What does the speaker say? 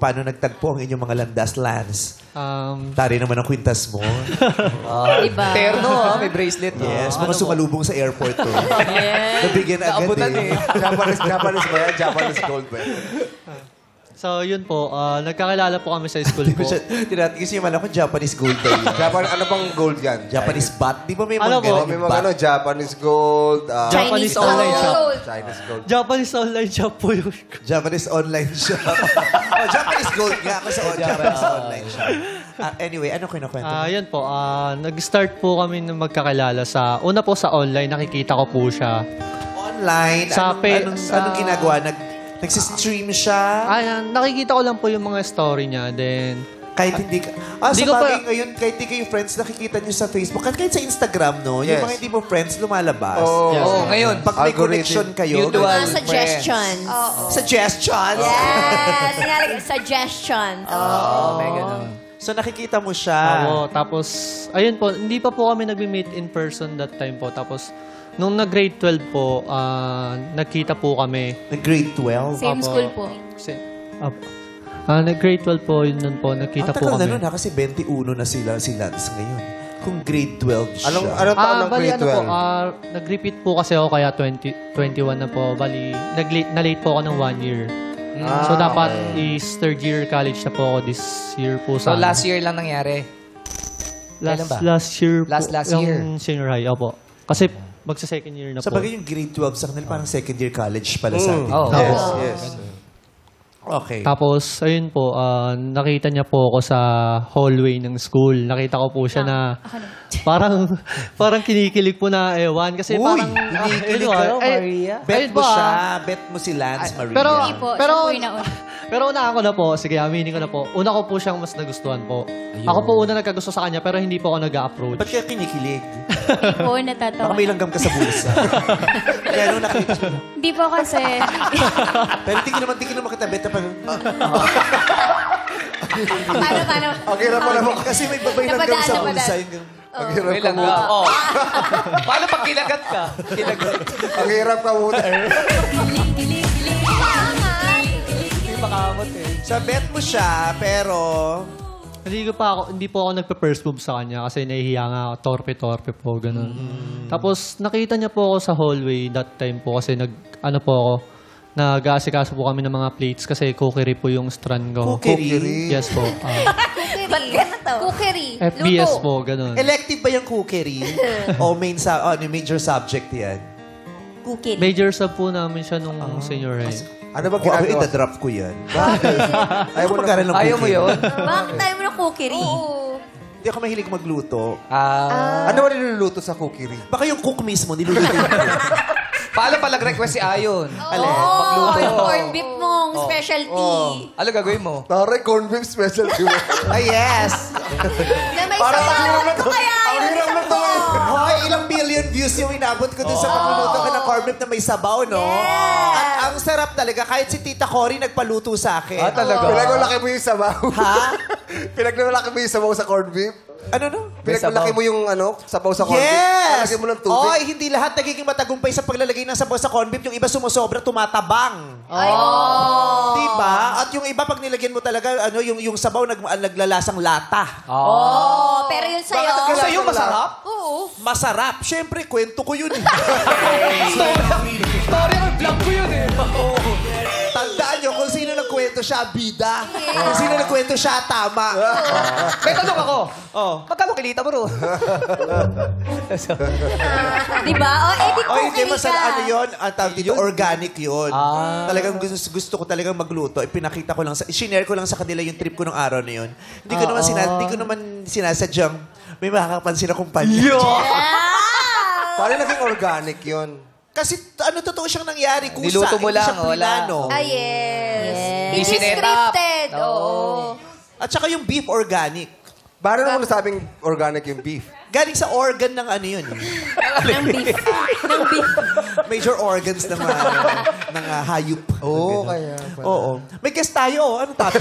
paano nagtagpo ang inyong mga landas, Lance? Tari naman ang kwintas mo. Diba? Terno, may bracelet. Yes, mga sumalubong sa airport to. Yes. Nabigyan agad Naabutan eh. Japanese ba yan? Japanese gold ba yan? So, yun po. Nagkakilala po kami sa school po. Tinatigis yung ako, Japanese gold daw yun. Ano bang gold yan? Japanese bat? Di ba may Ano mga po? ganun May yung mga bat? Japanese gold. Japanese online shop. Chinese gold. Japanese online shop po yun. Japanese online shop. Japanese gold nga ako sa Japanese online shop. Anyway, ano kinukwento mo? Yun po. Nag-start po kami na magkakilala sa... Una po sa online, nakikita ko po siya. Online? Sa Anong ginagawa? Nagsistream siya? Nakikita ko lang po yung mga story niya. Then, Kahit hindi ka... Hindi sa ko bagay pa- ngayon, kahit hindi kayo friends, nakikita nyo sa Facebook. Kahit sa Instagram, no? Yes. Yung mga hindi mo friends, lumalabas. Oh, ngayon. Pag may Algorithm. connection kayo... Mutual. Suggestions. Suggestions? Yes. Suggestions. May ganun. So nakikita mo siya. tapos, ayun po, hindi pa po kami nag-meet in person that time po. Tapos, nung nag-grade 12 po, nagkita po kami. Grade 12? Same Apo. school po. Nag-grade 12 po, yun nun po, nagkita po Tagal na kami. nun ha, kasi 21 na si Lance ngayon. Kung grade 12 siya. Anong taon ng Bali, grade 12? nag-repeat po kasi ako kaya 21 na po. Bali, na-late po ako ng 1 year. So, dapat is third year college na po ako this year po So, sa... last year lang nangyari. Kailan ba? Last year po. Last year. Yung senior high, opo. Kasi magsa-second year na Sa po. bagay yung grade 12 sa kanila, parang second year college pala sa atin. Oh. Yes. Okay. Tapos, ayun po, nakita niya po ako sa hallway ng school. Nakita ko po siya na parang kinikilig po na ewan. Kasi Uy, parang... kinikilig ayun, kayo, Maria. Bet ayun mo po, siya. Bet mo si Lance Maria. Pero, Hindi po. pero, Siya po yung nauna. pero una ako na po. Sige, aminin ko na po. Una ko po siyang mas nagustuhan po. Ako po una nagkagusto sa kanya, pero hindi po ako nag-a-approach. Ba't kaya kinikilig? Hindi po, natatawa. Baka may langgam ka sa bulsa. Kaya nung nakita siya. Hindi po kasi. Pero di ka naman kitabet na parang... Paano? Okay na pala mo. Kasi may babay langgam sa Napadaan. bulsa. Yung... Ang hirap May ka lang muna. Oh. Paano pag kinagat ka? Ang hirap ka muna. Hindi makamot eh. Sa bet mo siya, pero... Hindi po ako nagpa-first move sa kanya kasi nahihiya nga ako. Torpe po, ganun. Tapos, nakita niya po ako sa hallway that time po kasi nag-aasikaso po kami ng mga plates kasi cookery po yung strand ko. Cookery? Yes po. Ba't gano'n to? Cookery. FBS Luto. po, ganun. Elective ba yung cookery? O major subject yan? Cookery. Major sub po namin siya nung senior high. Ano ba Ako, ginagawa? ita-drop ko yan. Ayaw mo Mag-aral ng Ayaw mo cookery. yun? Bakit tayo mo ng cookery? Hindi ako mahilig magluto. Ano ba niluluto sa cookery? Baka yung cook mismo, niluluto ko. Paano pala nag-request si Ayon? Oh, yung corned beef mong specialty. Ano gagawin mo? Tare, corned beef specialty mo. Ay, yes! Na may sabaw. Ito kaya Ang yun. hirap na to eh. Hoy, ilang billion views yung inabot ko dun sa pagluluto ko ng corned beef na may sabaw, no? Yes. At ang sarap talaga. Kahit si Tita Cory nagpaluto sa akin. Talaga? Pinagmalaki mo yung sabaw. Ha? Pinagmalaki mo yung sabaw sa corned beef. Ano no? Pinagmalaki mo yung sabaw sa corned beef. Yes! Lalagyan mo ng tubig. Oy, hindi lahat nagiging matagumpay sa paglalagay ng sabaw sa corned beef. Yung iba sumosobra, tumatabang. Diba? At yung iba, pag nilagyan mo talaga, yung sabaw naglalasang lata. Oh, pero yun sa'yo. Bakit naglalasa Sa'yo masarap? Oo. Masarap. Siyempre, kwento ko yun. Story ng vlog ko yun eh. Tandaan nyo, kung sino nagkwento siya, bida. Kung sino nagkwento siya, tama. May tanong ako. Oh. Magkano kilita mo ro? Diba? Oh, eh, di O hindi cookery masal, ka. ano yun? Ang tawag dito, organic yun. Talagang gusto ko talagang magluto. Ipinakita ko lang, shinare ko lang sa kanila yung trip ko ng araw na yun. Hindi ko naman sinasadyang may makakapansin akong panya. Paano naging organic yun? Kasi totoo siyang nangyari. Kusa, Niluto mo hindi lang, siya plinano. Ah, yes. Hindi Hindi sinetap. scripted. Oo. At saka yung beef organic. Paano naman nasabing organic yung beef? Galing sa organ ng ano yun. Ng beef. Ng beef. Major organs ng hayop. Oo, kaya. Oo. May guest tayo. Ano topic?